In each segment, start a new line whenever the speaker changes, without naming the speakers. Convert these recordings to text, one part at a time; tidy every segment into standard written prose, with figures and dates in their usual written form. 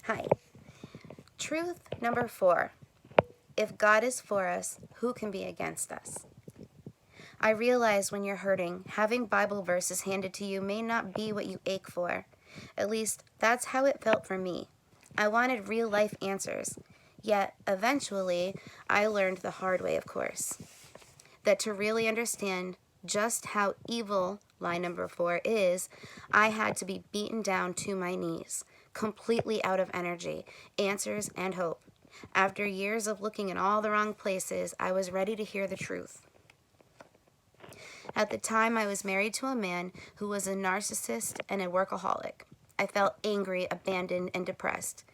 Hi. Truth number 4. If God is for us, who can be against us? I realize when you're hurting, having Bible verses handed to you may not be what you ache for. At least, that's how it felt for me. I wanted real-life answers. Yet, eventually, I learned the hard way, of course, that to really understand just how evil lie number 4 is, I had to be beaten down to my knees, completely out of energy, answers, and hope. After years of looking in all the wrong places, I was ready to hear the truth. At the time, I was married to a man who was a narcissist and a workaholic. I felt angry, abandoned, and depressed.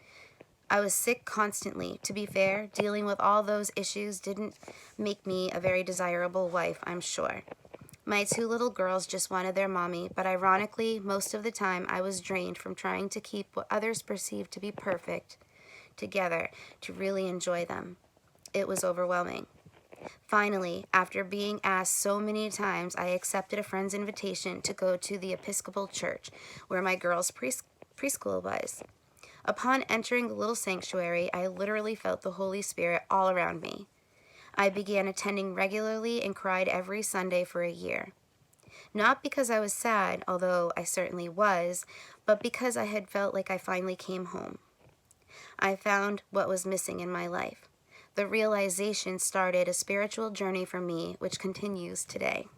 I was sick constantly. To be fair, dealing with all those issues didn't make me a very desirable wife, I'm sure. My 2 little girls just wanted their mommy, but ironically, most of the time I was drained from trying to keep what others perceived to be perfect together to really enjoy them. It was overwhelming. Finally, after being asked so many times, I accepted a friend's invitation to go to the Episcopal Church, where my girls' preschool was. Upon entering the little sanctuary, I literally felt the Holy Spirit all around me. I began attending regularly and cried every Sunday for a year. Not because I was sad, although I certainly was, but because I had felt like I finally came home. I found what was missing in my life. The realization started a spiritual journey for me, which continues today.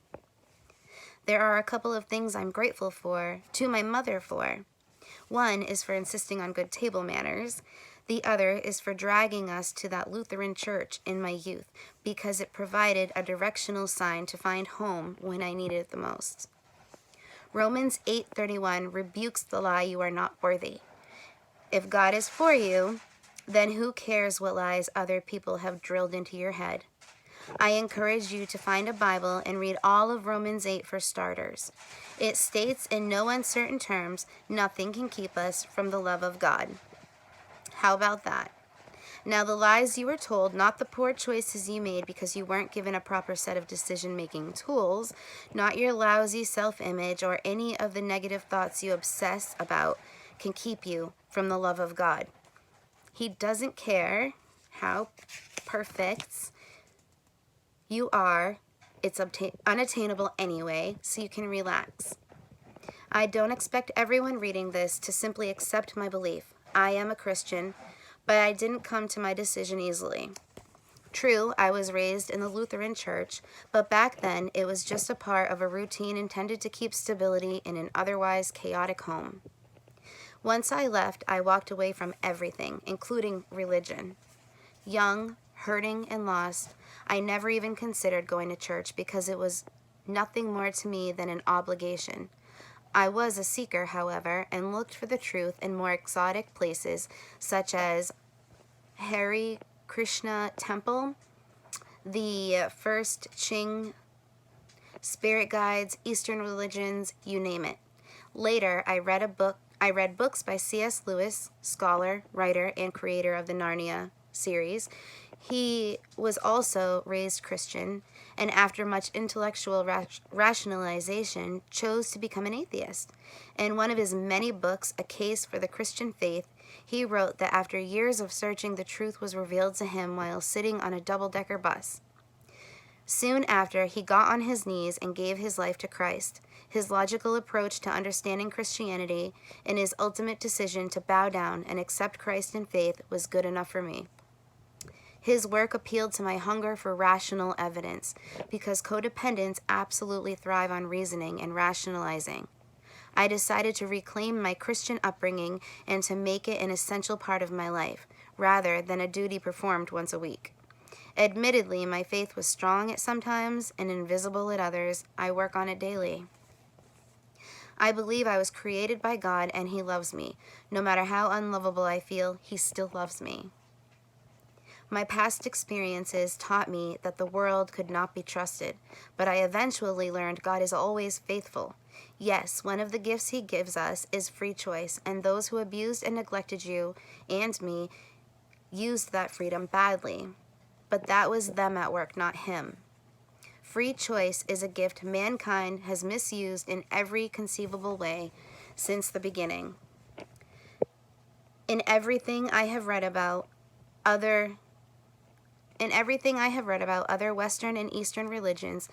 There are a couple of things I'm grateful to my mother for. One is for insisting on good table manners. The other is for dragging us to that Lutheran church in my youth because it provided a directional sign to find home when I needed it the most. Romans 8:31 rebukes the lie you are not worthy. If God is for you, then who cares what lies other people have drilled into your head? I encourage you to find a Bible and read all of Romans 8 for starters. It states in no uncertain terms, nothing can keep us from the love of God. How about that? Now the lies you were told, not the poor choices you made because you weren't given a proper set of decision-making tools, not your lousy self-image or any of the negative thoughts you obsess about, can keep you from the love of God. He doesn't care how perfect you are. It's unattainable anyway, so you can relax. I don't expect everyone reading this to simply accept my belief. I am a Christian, but I didn't come to my decision easily. True, I was raised in the Lutheran Church, but back then it was just a part of a routine intended to keep stability in an otherwise chaotic home. Once I left, I walked away from everything, including religion. Young, hurting, and lost, I never even considered going to church because it was nothing more to me than an obligation. I was a seeker, however, and looked for the truth in more exotic places such as Hare Krishna Temple, the First Qing, spirit guides, Eastern religions, you name it. Later, I read books by C.S. Lewis, scholar, writer, and creator of the Narnia series. He was also raised Christian, and after much intellectual rationalization, chose to become an atheist. In one of his many books, A Case for the Christian Faith, he wrote that after years of searching, the truth was revealed to him while sitting on a double-decker bus. Soon after, he got on his knees and gave his life to Christ. His logical approach to understanding Christianity and his ultimate decision to bow down and accept Christ in faith was good enough for me. His work appealed to my hunger for rational evidence, because codependents absolutely thrive on reasoning and rationalizing. I decided to reclaim my Christian upbringing and to make it an essential part of my life, rather than a duty performed once a week. Admittedly, my faith was strong at some times and invisible at others. I work on it daily. I believe I was created by God and He loves me. No matter how unlovable I feel, He still loves me. My past experiences taught me that the world could not be trusted, but I eventually learned God is always faithful. Yes, one of the gifts He gives us is free choice, and those who abused and neglected you and me used that freedom badly. But that was them at work, not Him. Free choice is a gift mankind has misused in every conceivable way since the beginning. In everything I have read about other Western and Eastern religions,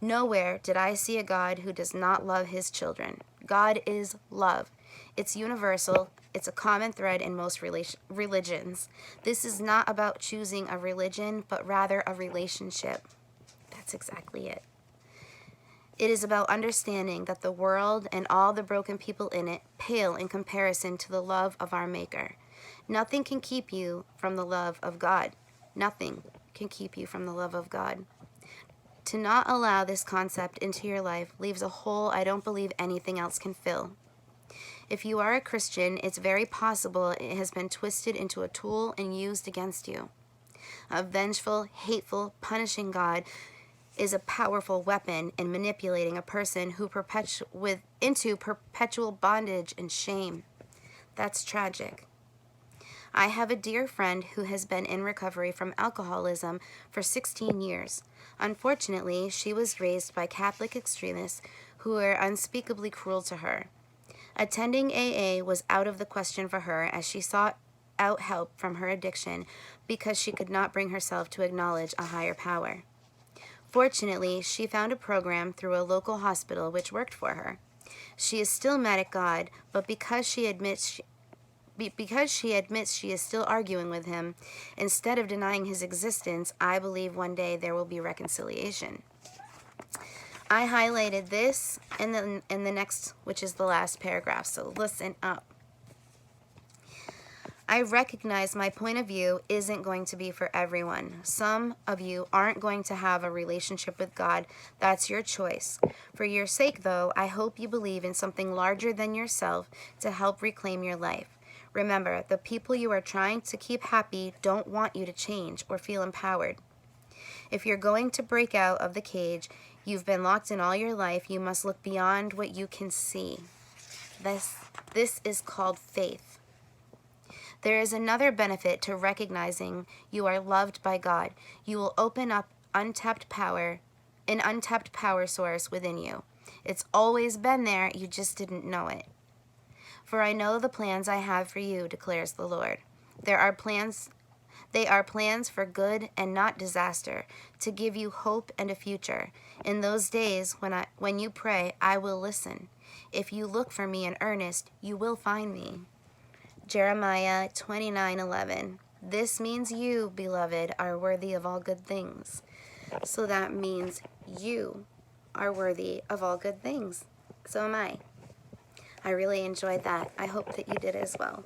nowhere did I see a God who does not love his children. God is love. It's universal. It's a common thread in most religions. This is not about choosing a religion, but rather a relationship. That's exactly it. It is about understanding that the world and all the broken people in it pale in comparison to the love of our Maker. Nothing can keep you from the love of God. Nothing can keep you from the love of God. To not allow this concept into your life leaves a hole I don't believe anything else can fill. If you are a Christian, it's very possible it has been twisted into a tool and used against you. A vengeful, hateful, punishing God is a powerful weapon in manipulating a person who into perpetual bondage and shame. That's tragic. I have a dear friend who has been in recovery from alcoholism for 16 years. Unfortunately, she was raised by Catholic extremists who were unspeakably cruel to her. Attending AA was out of the question for her as she sought out help from her addiction because she could not bring herself to acknowledge a higher power. Fortunately, she found a program through a local hospital which worked for her. She is still mad at God, but because she admits she is still arguing with him, instead of denying his existence, I believe one day there will be reconciliation. I highlighted this in the next, which is the last paragraph, so listen up. I recognize my point of view isn't going to be for everyone. Some of you aren't going to have a relationship with God. That's your choice. For your sake, though, I hope you believe in something larger than yourself to help reclaim your life. Remember, the people you are trying to keep happy don't want you to change or feel empowered. If you're going to break out of the cage you've been locked in all your life, you must look beyond what you can see. This is called faith. There is another benefit to recognizing you are loved by God. You will open up an untapped power source within you. It's always been there, you just didn't know it. For I know the plans I have for you, declares the Lord. They are plans for good and not disaster, to give you hope and a future. In those days when you pray, I will listen. If you look for me in earnest, you will find me. Jeremiah 29:11. This means you, beloved, are worthy of all good things. So that means you are worthy of all good things. So am I. I really enjoyed that. I hope that you did as well.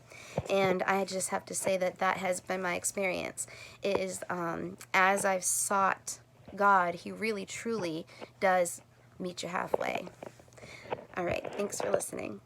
And I just have to say that has been my experience. As I've sought God, he really, truly does meet you halfway. All right. Thanks for listening.